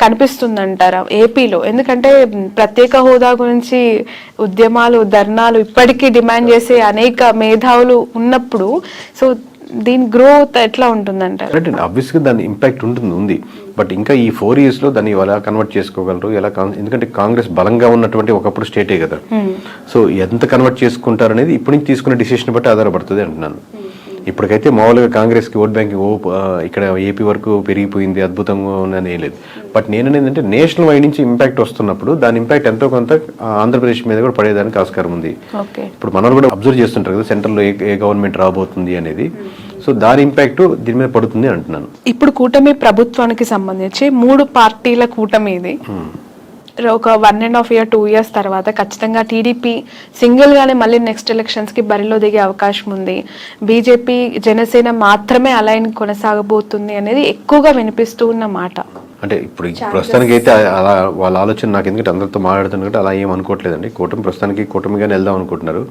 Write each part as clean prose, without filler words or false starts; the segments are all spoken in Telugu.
కనిపిస్తుందంటారా ఏపీలో? ఎందుకంటే ప్రత్యేక హోదా గురించి ఉద్యమాలు, ధర్నాలు ఇప్పటికీ డిమాండ్ చేసే అనేక మేధావులు ఉన్నప్పుడు సో దీని గ్రోత్ ఎట్లా ఉంటుందంటారు? ఆబ్వియస్గా దాని ఇంపాక్ట్ ఉంది. బట్ ఇంకా ఈ 4 years లో దాన్ని ఎలా కన్వర్ట్ చేసుకోగలరు, ఎలా ఎందుకంటే కాంగ్రెస్ బలంగా ఉన్నటువంటి ఒకప్పుడు స్టేటే కదా. సో ఎంత కన్వర్ట్ చేసుకుంటారు అనేది ఇప్పటి నుంచి తీసుకునే డిసిషన్ బట్టి ఆధారపడుతుంది అంటున్నాను. ఇప్పటికైతే మామూలుగా కాంగ్రెస్కి ఓట్ బ్యాంకింగ్ ఇక్కడ ఏపీ వరకు పెరిగిపోయింది, అద్భుతంగా ఉందని లేదు. బట్ నేనేంటంటే నేషనల్ వైడ్ నుంచి ఇంపాక్ట్ వస్తున్నప్పుడు దాని ఇంపాక్ట్ ఎంతో కొంత ఆంధ్రప్రదేశ్ మీద కూడా పడేదానికి ఆస్కారం ఉంది. ఇప్పుడు మనం కూడా అబ్జర్వ్ చేస్తుంటారు కదా సెంట్రల్లో ఏ గవర్నమెంట్ రాబోతుంది అనేది. సో దాని ఇంపాక్ట్ దీని మీద పడుతుంది అంటున్నాను. ఇప్పుడు కూటమి ప్రభుత్వానికి సంబంధించి 3 పార్టీల కూటమి ఇది. ఒక 1.5 year 2 years తర్వాత ఖచ్చితంగా టీడీపీ సింగిల్ గానే మళ్ళీ నెక్స్ట్ ఎలక్షన్స్ కి బరిలో దిగే అవకాశం ఉంది. బీజేపీ, జనసేన మాత్రమే అలైన్ కొనసాగబోతుంది అనేది ఎక్కువగా వినిపిస్తూ ఉన్న మాట. అంటే ఇప్పుడు ప్రస్తుతానికి అయితే అలా వాళ్ళ ఆలోచన నాకు ఎందుకంటే అందరితో మాట్లాడుతున్నట్టు అలా ఏం అనుకోవట్లేదండి. కూటమి ప్రస్తుతానికి కూటమిగానే వెళ్దాం అనుకుంటున్నారు.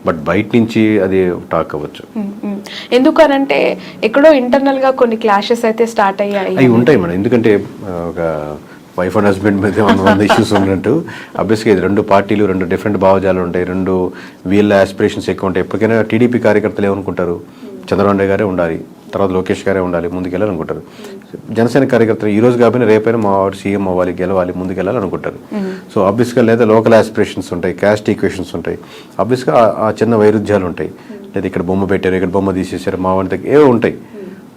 బట్ బయట నుంచి అది టాక్ అవ్వచ్చు. ఎందుకనంటే ఎక్కడో ఇంటర్నల్ గా కొన్ని క్లాషెస్ అయితే స్టార్ట్ అయ్యాయి. అవి ఉంటాయి మేడం. ఎందుకంటే ఒక వైఫ్ అండ్ హస్బెండ్ మీద 100 ఇష్యూస్ ఉన్నట్టు అబ్వియస్గా ఇది 2 పార్టీలు, 2 డిఫరెంట్ భావజాలు ఉంటాయి, 2 వీళ్ళ ఆస్పిరేషన్స్ ఎక్కువ ఉంటాయి. ఎప్పటికైనా టీడీపీ కార్యకర్తలు ఏమనుకుంటారు, చంద్రబాబు నాయుడు గారే ఉండాలి, తర్వాత లోకేష్ గారే ఉండాలి, ముందుకెళ్ళాలనుకుంటారు. జనసేన కార్యకర్తలు ఈ రోజు కాకపోయినా రేపైనా మా వాడు సీఎం అవ్వాలి, గెలవాలి, ముందుకెళ్ళాలనుకుంటారు. సో ఆబ్వియస్గా లేదా లోకల్ ఆస్పిరేషన్స్ ఉంటాయి, క్యాస్ట్ ఈక్వేషన్స్ ఉంటాయి, ఆబ్వియస్గా ఆ చిన్న వైరుధ్యాలు ఉంటాయి. లేదా ఇక్కడ బొమ్మ పెట్టారు, ఇక్కడ బొమ్మ తీసేసారు, మా వాడి దగ్గర ఏవో ఉంటాయి.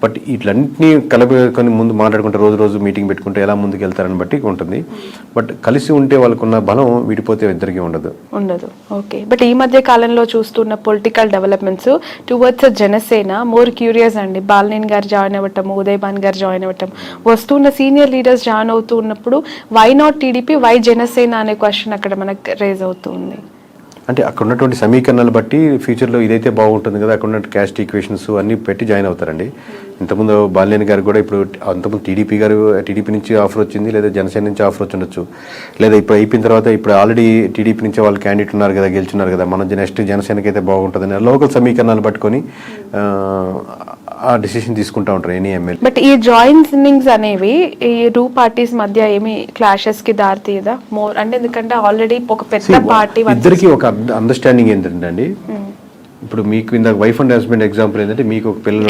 బట్ ఇట్లన్నింటినీ కలుపుకొని ముందు మాట్లాడుకుంటే రోజు మీటింగ్ పెట్టుకుంటే ఎలా ముందుకు వెళ్తారని బట్టి ఉంటుంది. బట్ కలిసి ఉంటే వాళ్ళకున్న బలం విడిపోతే ఇద్దరికి ఉండదు. ఓకే. బట్ ఈ మధ్య కాలంలో చూస్తున్న political developments towards Janasena more curious అండి. బాలినేని గారు జాయిన్ అవ్వటం, ఉదయ్ భాన్ గారు జాయిన్ అవ్వటం, వస్తున్న సీనియర్ లీడర్స్ జాయిన్ అవుతూ ఉన్నప్పుడు why not TDP, why Janasena అనే క్వశ్చన్ అక్కడ మనకు రేజ్ అవుతుంది. అంటే అక్కడ ఉన్నటువంటి సమీకరణాలు బట్టి ఫ్యూచర్లో ఇదైతే బాగుంటుంది కదా, అక్కడ ఉన్న క్యాస్ట్ ఈక్వేషన్స్ అన్నీ పెట్టి జాయిన్ అవుతారండి. ఇంతకుముందు బాలినేని గారు కూడా ఇప్పుడు అంతకుముందు టీడీపీ నుంచి ఆఫర్ వచ్చింది, లేదా జనసేన నుంచి ఆఫర్ వచ్చి ఉండొచ్చు, లేదా ఇప్పుడు అయిపోయిన తర్వాత ఇప్పుడు ఆల్రెడీ టీడీపీ నుంచి వాళ్ళు క్యాండిడేట్ ఉన్నారు కదా, గెలుచున్నారు కదా, మనం నెక్స్ట్ జనసేనకి అయితే బాగుంటుందని లోకల్ సమీకరణాలు పట్టుకొని ఆ డిసిషన్ తీసుకుంటా ఉంటారు ఎనీ ఎమ్మెల్యే. బట్ ఈ జాయినింగ్స్ అనేవి ఈ 2 పార్టీస్ మధ్య ఏమి క్లాషెస్ కి దారి తీయదా మోర్? అంటే ఎందుకంటే ఆల్రెడీ ఒక పెద్ద పార్టీ ఇద్దరికి ఒక అండర్స్టాండింగ్ ఏంటంటే అండి, ఇప్పుడు మీకు ఇందాక వైఫ్ అండ్ హస్బెండ్ ఎగ్జాంపుల్ ఏంటంటే మీకు ఒక పిల్లలు,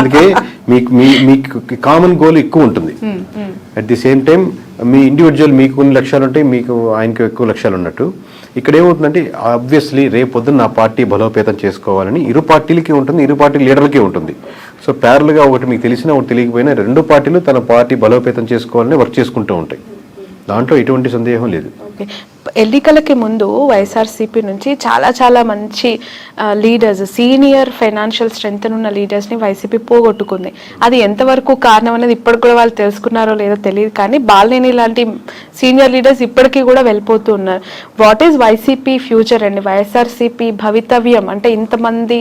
అందుకే మీకు కామన్ గోల్ ఎక్కువ ఉంటుంది. At the same time me individual మీకు కొన్ని లక్ష్యాలు ఉంటాయి, మీకు ఆయనకు ఎక్కువ లక్ష్యాలు ఉన్నట్టు. ఇక్కడ ఏమవుతుందంటే ఆబ్వియస్లీ రేపు పొద్దున్న నా పార్టీ బలోపేతం చేసుకోవాలని ఇరు పార్టీలకి ఉంటుంది, ఇరు పార్టీ లీడర్లకి ఉంటుంది. సో ప్యారల్గా ఒకటి మీకు తెలిసినా ఒకటి తెలియకపోయినా 2 పార్టీలు తన పార్టీ బలోపేతం చేసుకోవాలని వర్క్ చేసుకుంటూ ఉంటాయి. దాంట్లో ఎటువంటి సందేహం లేదు. ఎన్నికలకి ముందు వైఎస్ఆర్సీపీ నుంచి చాలా మంచి లీడర్స్, సీనియర్ ఫైనాన్షియల్ స్ట్రెంగ్త్ ఉన్న లీడర్స్ని వైసీపీ పోగొట్టుకుంది. అది ఎంతవరకు కారణం అనేది ఇప్పటికి కూడా వాళ్ళు తెలుసుకున్నారో లేదో తెలియదు, కానీ బాలినేని లాంటి సీనియర్ లీడర్స్ ఇప్పటికీ కూడా వెళ్ళిపోతూ ఉన్నారు. వాట్ ఈజ్ వైసీపీ ఫ్యూచర్ అండి? వైఎస్ఆర్సీపీ భవితవ్యం అంటే ఇంతమంది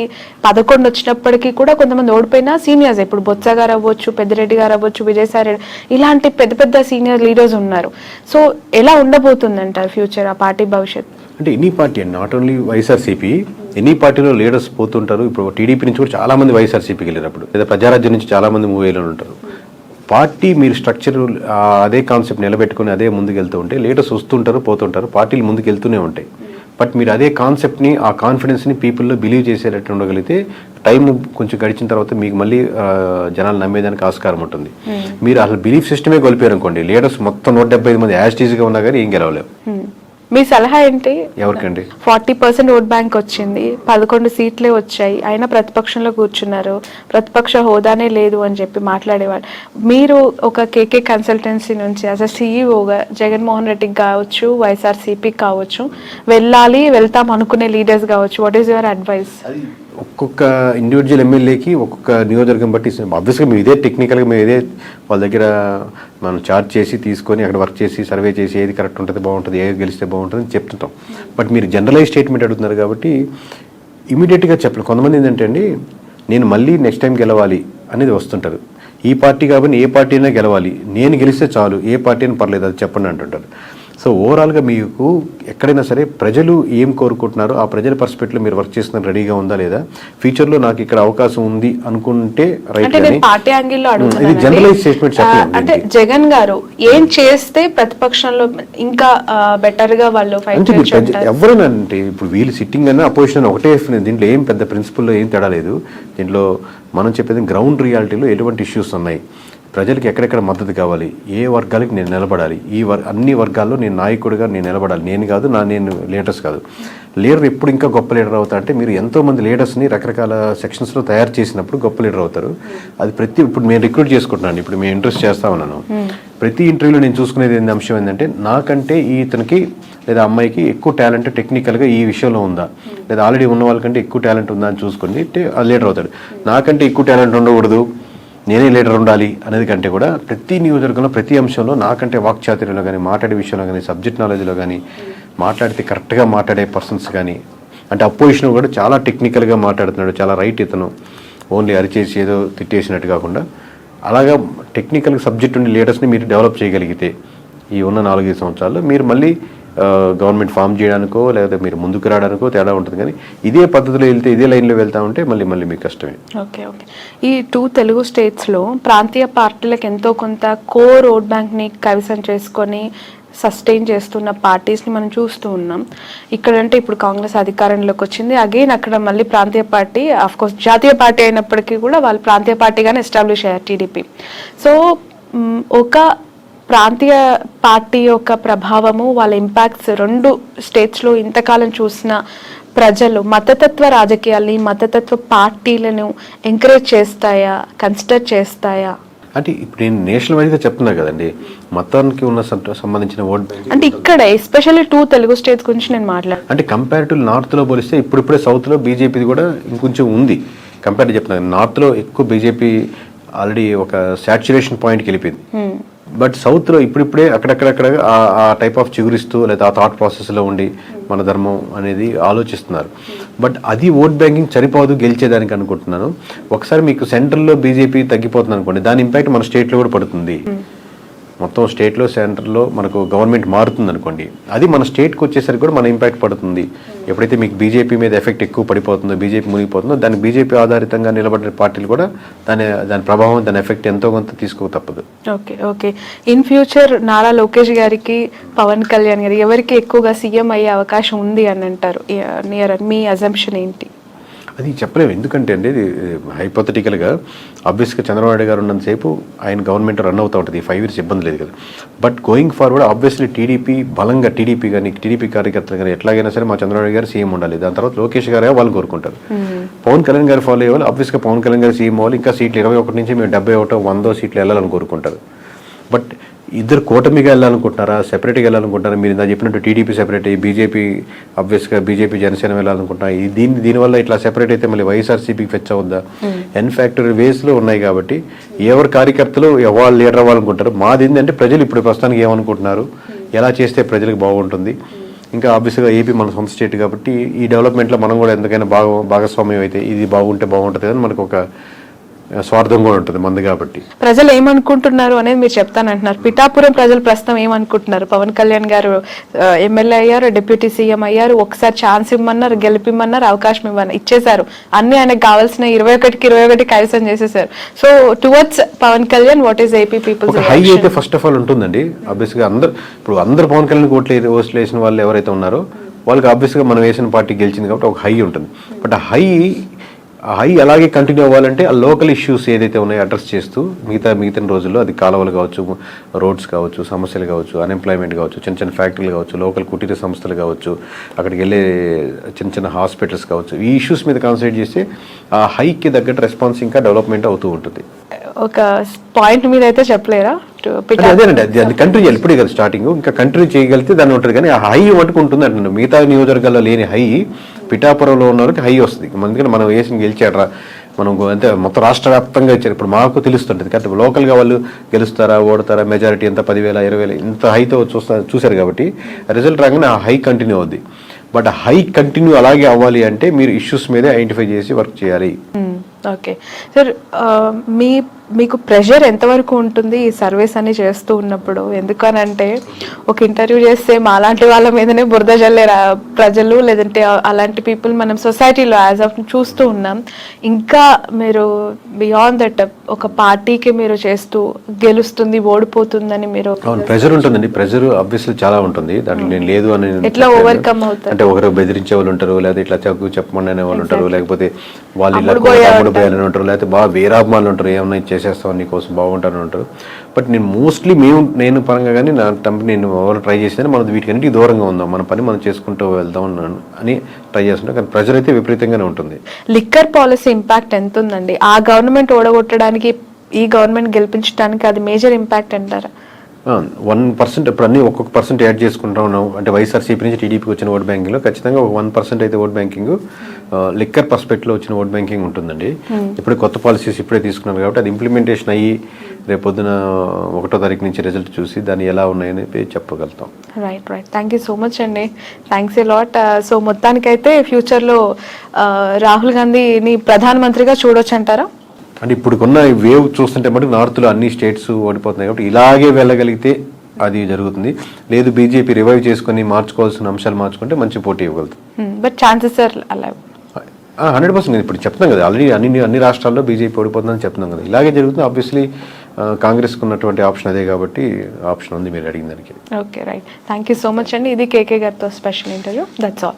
11 వచ్చినప్పటికీ కూడా కొంతమంది ఓడిపోయినా సీనియర్స్, ఇప్పుడు బొత్స గారు అవ్వచ్చు, పెద్దిరెడ్డి గారు అవ్వచ్చు, విజయసాయి రెడ్డి, ఇలాంటి పెద్ద సీనియర్ లీడర్స్ ఉన్నారు. సో ఎలా ఉండబోతుందంటారు ఫ్యూచర్, ఆ పార్టీ భవిష్యత్? అంటే ఎనీ పార్టీ అండి, నాట్ ఓన్లీ వైఎస్ఆర్సీపీ, ఎనీ పార్టీలో లీడర్స్ పోతుంటారు. ఇప్పుడు టీడీపీ నుంచి కూడా చాలా మంది వైఎస్ఆర్సీపీకి వెళ్ళినప్పుడు, లేదా ప్రజారాజ్యం నుంచి చాలా మంది మూవేలో ఉంటారు. పార్టీ మీరు స్ట్రక్చర్ అదే కాన్సెప్ట్ నిలబెట్టుకుని అదే ముందుకు వెళ్తూ ఉంటే లీడర్స్ వస్తుంటారు, పోతుంటారు, పార్టీలు ముందుకు వెళ్తూనే ఉంటాయి. బట్ మీరు అదే కాన్సెప్ట్ని, ఆ కాన్ఫిడెన్స్ని పీపుల్లో బిలీవ్ చేసేటట్టు ఉండగలిగితే టైం కొంచెం గడిచిన తర్వాత మీకు మళ్ళీ జనాలు నమ్మేదానికి ఆస్కారం ఉంటుంది. మీరు అసలు బిలీఫ్ సిస్టమే కోల్పోయారు అనుకోండి, లీడర్స్ మొత్తం 175 మంది యాస్టీజ్గా ఉన్నా కానీ ఏం గెలవలేవు. మీ సలహా ఏంటి? ఎవరికండి? 40% ఓట్ బ్యాంక్ వచ్చింది, 11 సీట్లే వచ్చాయి, అయినా ప్రతిపక్షంలో కూర్చున్నారు, ప్రతిపక్ష హోదానే లేదు అని చెప్పి మాట్లాడేవాళ్ళు. మీరు ఒక కేకే కన్సల్టెన్సీ నుంచి అసలు సీఈఓగా జగన్మోహన్ రెడ్డికి కావచ్చు, వైఎస్ఆర్సీపీకి కావచ్చు, వెళ్తాం అనుకునే లీడర్స్ కావచ్చు, వాట్ ఈస్ యువర్ అడ్వైస్? ఒక్కొక్క ఇండివిజువల్ ఎమ్మెల్యేకి ఒక్కొక్క నియోజకవర్గం బట్టి ఆబ్వియస్గా మేము ఇదే టెక్నికల్గా మేము ఇదే వాళ్ళ దగ్గర మనం చార్జ్ చేసి తీసుకొని అక్కడ వర్క్ చేసి సర్వే చేసి ఏది కరెక్ట్ ఉంటుంది, బాగుంటుంది, ఏది గెలిస్తే బాగుంటుంది అని చెప్తుంటాం. బట్ మీరు జనరలైజ్ స్టేట్మెంట్ అడుగుతున్నారు కాబట్టి ఇమీడియట్గా చెప్పలేదు. కొంతమంది ఏంటంటే అండి, నేను మళ్ళీ నెక్స్ట్ టైం గెలవాలి అనేది వస్తుంటారు. ఈ పార్టీ కాబట్టి ఏ పార్టీ అయినా గెలవాలి, నేను గెలిస్తే చాలు, ఏ పార్టీ అయినా పర్లేదు అది చెప్పండి అంటుంటారు. సో ఓవరాల్గా మీకు ఎక్కడైనా సరే ప్రజలు ఏం కోరుకుంటున్నారో ఆ ప్రజల పర్స్పెక్టివ్లో మీరు వర్క్ చేస్తున్న రెడీగా ఉందా లేదా, ఫ్యూచర్లో నాకు ఇక్కడ అవకాశం ఉంది అనుకుంటే రైట్. అంటే నేను పార్టీ యాంగిల్లో ఇది జనరలైజ్ స్టేట్మెంట్ అడుగుతున్నాను. అంటే జగన్ గారు ఏం చేస్తే ప్రతిపక్షంలో ఇంకా బెటర్ గా వాళ్ళు ఫైట్ చేయొచ్చు. ఎవరైనా అంటే ఇప్పుడు వీళ్ళు సిట్టింగ్ అన్న అపోజిషన్ ఒకటే, దీంట్లో ఏం పెద్ద ప్రిన్సిపల్లో ఏం తేడా లేదు. దీంట్లో మనం చెప్పేది గ్రౌండ్ రియాలిటీలో ఎటువంటి ఇష్యూస్ ఉన్నాయి, ప్రజలకు ఎక్కడెక్కడ మద్దతు కావాలి, ఏ వర్గాలకి నేను నిలబడాలి, అన్ని వర్గాల్లో నేను నాయకుడిగా నేను నిలబడాలి. నేను కాదు, నేను లీడర్స్ కాదు. లీడర్ ఎప్పుడు ఇంకా గొప్ప లీడర్ అవుతా అంటే మీరు ఎంతోమంది లీడర్స్ని రకరకాల సెక్షన్స్లో తయారు చేసినప్పుడు గొప్ప లీడర్ అవుతారు. అది ఇప్పుడు నేను రిక్రూట్ చేసుకుంటున్నాను, ఇప్పుడు మేము ఇంట్రెస్ట్ చేస్తా ఉన్నాను. ప్రతి ఇంటర్వ్యూలో నేను చూసుకునేది అంశం ఏంటంటే నాకంటే ఇతనికి లేదా అమ్మాయికి ఎక్కువ టాలెంట్ టెక్నికల్గా ఈ విషయంలో ఉందా, లేదా ఆల్రెడీ ఉన్న వాళ్ళకంటే ఎక్కువ టాలెంట్ ఉందా అని చూసుకుని లీడర్ అవుతాడు. నాకంటే ఎక్కువ టాలెంట్ ఉండకూడదు, నేనే లీడర్ ఉండాలి అనేది కంటే కూడా ప్రతి నియోజకవర్గంలో ప్రతి అంశంలో నాకంటే వాక్చాతుర్యంలో కానీ, మాట్లాడే విషయంలో కానీ, సబ్జెక్ట్ నాలెడ్జ్లో కానీ, మాట్లాడితే కరెక్ట్గా మాట్లాడే పర్సన్స్ కానీ, అంటే అపోజిషన్ కూడా చాలా టెక్నికల్గా మాట్లాడుతున్నాడు, చాలా రైట్ ఇతను, ఓన్లీ అరిచేసి ఏదో తిట్టేసినట్టు కాకుండా అలాగా టెక్నికల్ సబ్జెక్ట్ ఉండే లీడర్స్ని మీరు డెవలప్ చేయగలిగితే ఈ ఉన్న 4-5 సంవత్సరాల్లో మీరు మళ్ళీ గవర్నమెంట్ ఫామ్ చేయడానికో లేకపోతే మీరు ముందుకు రావడానికో తేడా ఉంటుంది. కానీ ఇదే పద్ధతిలో వెళ్తే, ఇదే లైన్లో వెళ్తా ఉంటే మళ్ళీ మీకు కష్టమే. ఓకే. ఈ 2 తెలుగు స్టేట్స్లో ప్రాంతీయ పార్టీలకు ఎంతో కొంత కోర్ ఓట్ బ్యాంక్ని కైవసం చేసుకొని సస్టైన్ చేస్తున్న పార్టీస్ని మనం చూస్తూ ఉన్నాం. ఇక్కడంటే ఇప్పుడు కాంగ్రెస్ అధికారంలోకి వచ్చింది, అగైన్ అక్కడ మళ్ళీ ప్రాంతీయ పార్టీ, కోర్స్ జాతీయ పార్టీ అయినప్పటికీ కూడా వాళ్ళు ప్రాంతీయ పార్టీగానే ఎస్టాబ్లిష్ అయ్యారు, టీడీపీ. సో ఒక ప్రాంతీయ పార్టీ యొక్క ప్రభావము, వాళ్ళ ఇంపాక్ట్స్ 2 స్టేట్స్లో ఇంతకాలం చూసిన ప్రజలు మతతత్వ రాజకీయాల్ని, మతతత్వ పార్టీలను ఎంకరేజ్ చేస్తాయా, కన్సిడర్ చేస్తాయా? అంటే ఇప్పుడు నేను నేషనల్ వైడ్గా చెప్తున్నా కదండి, మతానికి ఉన్న సంబంధించిన ఓట్ బ్యాంక్ అంటే ఇక్కడ ఎస్పెషల్లీ 2 తెలుగు స్టేట్స్ గురించి నేను మాట్లాడుతాను. అంటే కంపారిటివ్ నార్త్లో పోలిస్తే ఇప్పుడిప్పుడే సౌత్లో బీజేపీది కూడా ఇంకొంచెం ఉంది. కంపేర్ చెప్తున్నాను, నార్త్లో ఎక్కువ బీజేపీ ఆల్రెడీ ఒక సాచ్యురేషన్ పాయింట్కి వెళ్ళిపోయింది. బట్ సౌత్లో ఇప్పుడిప్పుడే అక్కడక్కడక్కడ ఆ టైప్ ఆఫ్ చిగురిస్తూ లేదా ఆ థాట్ ప్రాసెస్లో ఉండి మన ధర్మం అనేది ఆలోచిస్తున్నారు. బట్ అది ఓట్ బ్యాంకింగ్ సరిపోదు గెలిచేదానికి అనుకుంటున్నాను. ఒకసారి మీకు సెంట్రల్లో బీజేపీ తగ్గిపోతుంది అనుకోండి, దాని ఇంపాక్ట్ మన స్టేట్లో కూడా పడుతుంది. మొత్తం స్టేట్లో సెంటర్లో మనకు గవర్నమెంట్ మారుతుంది అనుకోండి, అది మన స్టేట్కి వచ్చేసరికి కూడా మన ఇంపాక్ట్ పడుతుంది. ఎప్పుడైతే మీకు బీజేపీ మీద ఎఫెక్ట్ ఎక్కువ పడిపోతుందో, బీజేపీ మునిగిపోతుందో, దానికి బీజేపీ ఆధారితంగా నిలబడిన పార్టీలు కూడా దాని ప్రభావం, దాని ఎఫెక్ట్ ఎంతో కొంత తీసుకోక తప్పదు. Okay. In future Nara Lokesh గారికి, పవన్ కళ్యాణ్ గారికి ఎవరికి ఎక్కువగా సీఎం అయ్యే అవకాశం ఉంది అని అంటారు? మీ అజంప్షన్ ఏంటి? అది చెప్పలేము. ఎందుకంటే అండి ఇది హైపోథెటికల్గా ఆబ్వియస్గా చంద్రబాబు నాయుడు గారు ఉన్నంతసేపు ఆయన గవర్నమెంట్ రన్ అవుతూ ఉంటుంది, 5 years ఇబ్బంది లేదు కదా. బట్ గోయింగ్ ఫార్వర్డ్ ఆబ్వియస్లీ బలంగా టీడీపీ కార్యకర్తలు కానీ ఎట్లాగైనా సరే మా చంద్రబాబు నాయుడు గారు సీఎం ఉండాలి. దాని తర్వాత లోకేష్ గారే వాళ్ళు కోరుకుంటారు. పవన్ కళ్యాణ్ గారు ఫాలో అయ్యేవాళ్ళు ఆబ్వియస్గా పవన్ కళ్యాణ్ గారు సీఎం అవ్వాలి, ఇంకా సీట్లు 21 నుంచి మేము 71, 100 సీట్లు వెళ్ళాలని కోరుకుంటారు. బట్ ఇద్దరు కూటమిగా వెళ్ళాలనుకుంటున్నారా, సెపరేట్గా వెళ్ళాలనుకుంటున్నారా? మీరు ఇందా చెప్పినట్టు టీడీపీ సెపరేట్ అయ్యి బీజేపీ ఆబ్వియస్గా బీజేపీ జనసేన వెళ్ళాలనుకుంటున్నా, దీనివల్ల ఇట్లా సెపరేట్ అయితే మళ్ళీ వైఎస్ఆర్సీపీకి ఫెచ్ అవుద్దా? ఎన్ఫ్యాక్టరీ వేస్లో ఉన్నాయి కాబట్టి ఎవరి కార్యకర్తలు ఎవరు లీడర్ అవ్వాలనుకుంటారు. మాది ఏంటంటే ప్రజలు ఇప్పుడు ప్రస్తుతానికి ఏమనుకుంటున్నారు, ఎలా చేస్తే ప్రజలకు బాగుంటుంది. ఇంకా ఆబ్వియస్గా ఏపీ మన సొంత స్టేట్ కాబట్టి ఈ డెవలప్మెంట్లో మనం కూడా ఎంతకైనా భాగస్వామ్యం అయితే ఇది బాగుంటే బాగుంటుంది అని మనకు ఒక స్వార్థం కూడా ఉంటుంది మంది కాబట్టి. ప్రజలు ఏమనుకుంటున్నారు అనేది మీరు చెప్తానంటున్నారు. పిఠాపురం ప్రజలు ప్రస్తుతం ఏమనుకుంటున్నారు? పవన్ కళ్యాణ్ గారు ఎమ్మెల్యే అయ్యారు, డిప్యూటీ సీఎం అయ్యారు, ఒకసారి ఛాన్స్ ఇవ్వమన్నారు, గెలిపిమ్మన్నారు, అవకాశం ఇచ్చేశారు, అన్ని ఆయనకు కావాల్సిన 21కి 21 కైవసం చేసేసారు. So towards Pawan Kalyan what is AP people's high అయితే ఫస్ట్ ఆఫ్ ఆల్ ఉంటుందండి. ఆబ్వియస్గా అందరు పవన్ కళ్యాణ్ ఓట్లు వేసిన వాళ్ళు ఎవరైతే ఉన్నారో వాళ్ళకి ఆబ్వియస్గా మనం వేసిన పార్టీ గెలిచింది కాబట్టి ఒక హై ఉంటుంది. బట్ ఆ హై అలాగే కంటిన్యూ అవ్వాలంటే ఆ లోకల్ ఇష్యూస్ ఏదైతే ఉన్నాయో అడ్రస్ చేస్తూ మిగతా రోజుల్లో అది కాలువలు కావచ్చు, రోడ్స్ కావచ్చు, సమస్యలు కావచ్చు, అన్ఎంప్లాయ్మెంట్ కావచ్చు, చిన్న ఫ్యాక్టరీలు కావచ్చు, లోకల్ కుటీర సంస్థలు కావచ్చు, అక్కడికి వెళ్ళే చిన్న హాస్పిటల్స్ కావచ్చు, ఈ ఇష్యూస్ మీద కాన్సన్ట్రేట్ చేస్తే ఆ హైకి తగ్గట్టు రెస్పాన్స్ ఇంకా డెవలప్మెంట్ అవుతూ ఉంటుంది. ఒక పాయింట్ మీద అయితే చెప్పలేరా? అదేనండి, అది కంటిన్యూ చేయాలి. ఇప్పుడే కదా స్టార్టింగ్, ఇంకా కంటిన్యూ చేయగలిగితే దాన్ని ఉంటుంది. కానీ ఆ హై మటుకు ఉంటుంది అంటున్నాను. మిగతా నియోజకవర్గాల్లో లేని హై పిఠాపురంలో ఉన్న వాళ్ళకి హై వస్తుంది. ఎందుకంటే మనం వేసి గెలిచాడరా, మనం అంతే మొత్తం రాష్ట్ర వ్యాప్తంగా ఇచ్చారు. ఇప్పుడు మాకు తెలుస్తుంటుంది కాబట్టి లోకల్గా వాళ్ళు గెలుస్తారా, ఓడతారా, మెజారిటీ ఎంత 10,000, 20,000 ఇంత హైతో చూశారు కాబట్టి రిజల్ట్ రాగానే ఆ హై కంటిన్యూ అవుద్ది. బట్ ఆ హై కంటిన్యూ అలాగే అవ్వాలి అంటే మీరు ఇష్యూస్ మీదే ఐడెంటిఫై చేసి వర్క్ చేయాలి. ఓకే సార్, మీ మీకు ప్రెషర్ ఎంతవరకు ఉంటుంది ఈ సర్వీస్ అని చేస్తూ ఉన్నప్పుడు? ఎందుకనంటే ఒక ఇంటర్వ్యూ చేస్తే మాలాంటి వాళ్ళ మీదనే బురద జల్లే ప్రజలు, లేదంటే అలాంటి పీపుల్ మనం సొసైటీలో యాజ్ ఆఫ్ చూస్తూ ఉన్నాం. ఇంకా మీరు బియాండ్ దట్ ఒక పార్టీకి మీరు చేస్తూ గెలుస్తుంది ఓడిపోతుందని మీరు అవును, ప్రెజర్ ఉంటుందండి. ప్రెజర్ ఆబ్వియస్లీ చాలా ఉంటుంది దాంట్లో, నేను లేదు అని ఎట్లా ఓవర్కమ్ అవుతారు? అంటే ఒకరు బెదిరించే వాళ్ళు ఉంటారు, లేదా ఇట్లా చెప్పమని అనే వాళ్ళు ఉంటారు, లేకపోతే వాళ్ళు ఇలా అమ్ముడు పోయాలని ఉంటారు, లేకపోతే బాగా వీరాభిమానులు ఉంటారు, ఏమన్నా చేసేస్తాం నీకోసం బాగుంటారని ఉంటారు. బట్ నేను మోస్ట్లీ నేను పరంగా కానీ నా కంపెనీ నేను ఎవరు ట్రై చేసినా మనం వీటికన్నిటికీ దూరంగా ఉందాం, మన పని మనం చేసుకుంటూ వెళ్దాం అని ట్రై చేస్తుంటాం. కానీ ప్రెజర్ అయితే విపరీతంగానే ఉంటుంది. లిక్కర్ పాలసీ ఇంపాక్ట్ ఎంత ఉందండి? ఆ గవర్నమెంట్ ఓడగొట్టడానికి ఈ గవర్నమెంట్ గెలిపించడానికి అది మేజర్ ఇంపాక్ట్ అంటారా? 1% ఇప్పుడు అన్ని ఒక్కొక్క పర్సెంట్ యాడ్ చేసుకుంటా ఉన్నాం. అంటే వైఎస్ఆర్సీపీ నుంచి టీడీపీకి వచ్చిన ఓట్ బ్యాంకింగ్లో ఖచ్చితంగా ఒక 1% అయితే ఓట్ బ్యాంకింగ్ లిక్కర్ పర్స్పెక్ట్లో వచ్చిన ఓట్ బ్యాంకింగ్ ఉంటుందండి. ఇప్పుడు కొత్త పాలసీస్ ఇప్పుడే తీసుకున్నారు కాబట్టి అది ఇంప్లిమెంటేషన్ అయ్యి రేపు పొద్దున 1వ తారీఖు నుంచి రిజల్ట్ చూసి దాన్ని ఎలా ఉన్నాయని చెప్పగలుగుతాం. Right. Thank you so much అండి. Thanks a lot. సో మొత్తానికైతే ఫ్యూచర్లో రాహుల్ గాంధీని ప్రధానమంత్రిగా చూడొచ్చు అంటారా? అంటే ఇప్పుడున్న వేవ్ చూస్తుంటే మటుకు నార్త్లో అన్ని స్టేట్స్ ఓడిపోతున్నాయి కాబట్టి ఇలాగే వెళ్ళగలిగితే అది జరుగుతుంది. లేదు బీజేపీ రివైవ్ చేసుకుని మార్చుకోవాల్సిన అంశాలు మార్చుకుంటే మంచి పోటీ ఇవ్వగలుగుతుంది. బట్ ఛాన్సెస్ ఆర్ అలా 100% నేను ఇప్పుడు చెప్తున్నాను కదా, ఆల్రెడీ అన్ని రాష్ట్రాల్లో బీజేపీ ఓడిపోతుందని చెప్తున్నాం కదా, ఇలాగే జరుగుతుంది. ఆబ్వియస్లీ కాంగ్రెస్కి ఉన్నటువంటి ఆప్షన్ అదే కాబట్టి ఆప్షన్ ఉంది మీరు అడిగిన దానికి. Okay, right. Thank you so much అండి. ఇది కేకే గారితో స్పెషల్ ఇంటర్వ్యూ. That's all.